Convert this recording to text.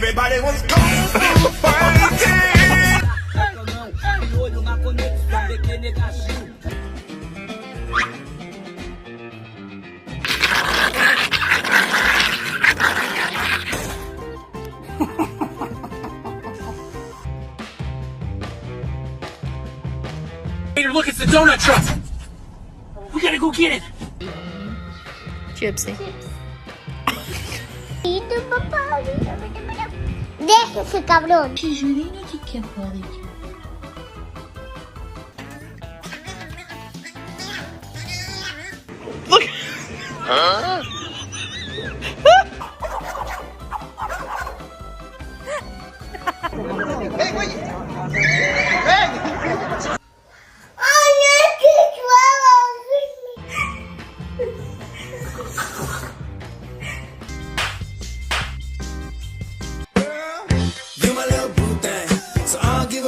Everybody was kung fu fighting. Olho na conexão, DQ negativo. Look, it's the donut truck. We gotta go get it. Gypsy. Deja ese cabrón. You my little